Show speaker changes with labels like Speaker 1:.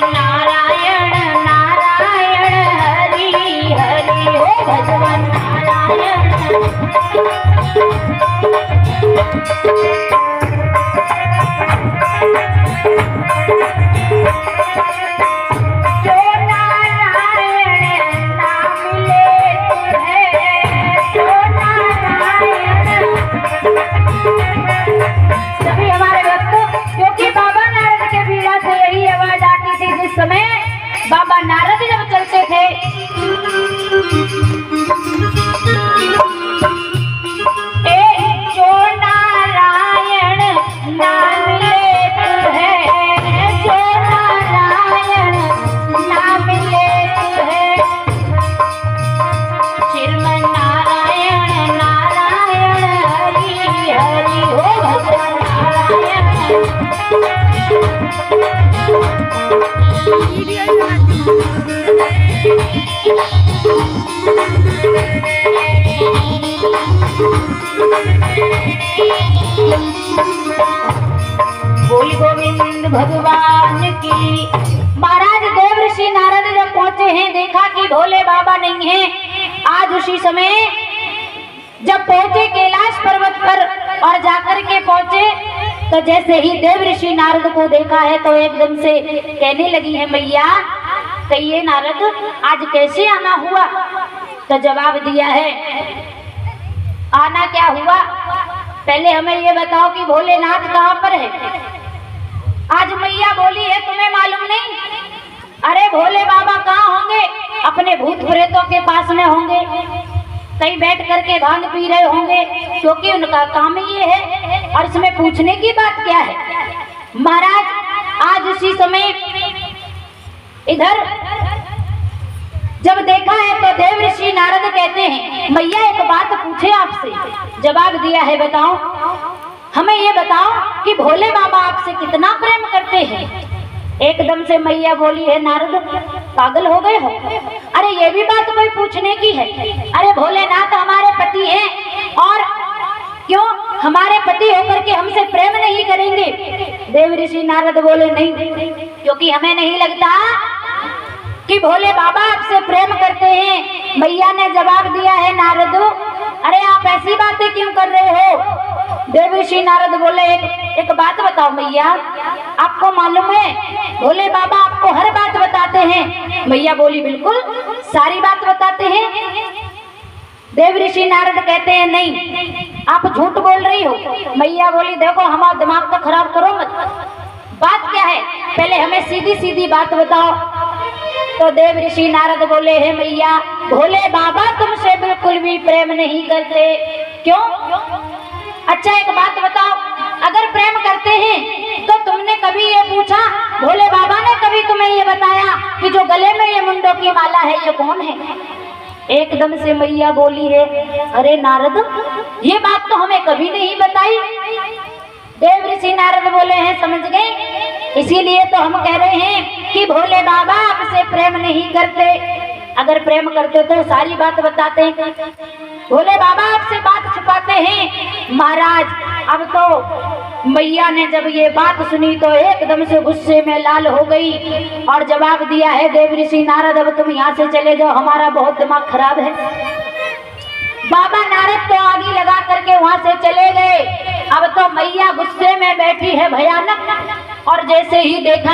Speaker 1: नारायण नारायण हरि हरि हो भगवान नारायण। सभी हमारे भक्त, क्योंकि बाबा नारद के बीड़ा से यही आवाज आती थी जिस समय बाबा नारद जब चलते थे। जो नारायण नाम लेत है, जो नारायण नाम लेत है, श्रीमन नारायण नारायण हरि हरि हो भगवान नारायण। बोल गोविंद भगवान की। महाराज देव ऋषि नारद जब पहुंचे हैं, देखा कि भोले बाबा नहीं हैं। आज उसी समय जब पहुंचे कैलाश पर्वत पर और जाकर के पहुंचे, तो जैसे ही देव ऋषि नारद को देखा है तो एकदम से कहने लगी है, मैया कहिए नारद आज कैसे आना हुआ? तो जवाब दिया है, आना क्या हुआ, पहले हमें ये बताओ कि भोलेनाथ कहाँ पर है। आज मैया बोली है तुम्हें मालूम नहीं? अरे भोले बाबा कहाँ होंगे? अपने भूत प्रेतों के पास में होंगे, कहीं बैठ करके भांग पी रहे होंगे, क्योंकि उनका काम ये है। और इसमें पूछने की बात क्या है? महाराज आज उसी समय इधर जब देखा है तो देव ऋषि नारद कहते हैं, मैया एक बात पूछे आपसे। जवाब दिया है, बताओ हमें ये बताओ कि भोले बाबा आपसे कितना प्रेम करते हैं। एकदम से मैया बोली है, नारद पागल हो गए हो? अरे ये भी बात कोई पूछने की है? अरे भोलेनाथ हमारे पति हैं, और क्यों हमारे पति होकर के हमसे प्रेम नहीं करेंगे? देव ऋषि नारद बोले नहीं, क्योंकि हमें नहीं लगता कि भोले बाबा आपसे प्रेम करते हैं। मैया ने जवाब दिया है, नारद अरे आप ऐसी बातें क्यों कर रहे हो? देव ऋषि नारद बोले, एक बात बताओ मैया, आपको मालूम है भोले बाबा आपको हर बात बताते हैं? मैया बोली, बिल्कुल सारी बात बताते हैं। देव ऋषि नारद कहते हैं, नहीं आप झूठ बोल रही हो। मैया बोली, देखो हमारा दिमाग तो खराब करो मत, बात क्या है पहले हमें सीधी सीधी बात बताओ। तो देव ऋषि नारद बोले, है मैया भोले बाबा तुमसे बिल्कुल भी प्रेम नहीं करते। क्यों? अच्छा एक बात बताओ, अगर प्रेम करते हैं तो तुमने कभी ये पूछा, भोले बाबा ने कभी तुम्हें ये बताया कि जो गले में ये मुंडों की माला है ये कौन है? एकदम से मैया बोली है, अरे नारद ये बात तो हमें कभी नहीं बताई। देव ऋषि नारद बोले हैं, समझ गए, इसीलिए तो हम कह रहे हैं कि भोले बाबा आपसे प्रेम नहीं करते। अगर प्रेम करते तो सारी बात बताते, भोले बाबा आपसे बात छुपाते हैं। महाराज अब तो मैया ने जब ये बात सुनी तो एकदम से गुस्से में लाल हो गई और जवाब दिया है, देव ऋषि नारद अब तुम यहाँ से चले जाओ, हमारा बहुत दिमाग खराब है। बाबा नारद तो आगे लगा करके वहां से चले गए। अब तो मैया गुस्से में बैठी है भयानक, और जैसे ही देखा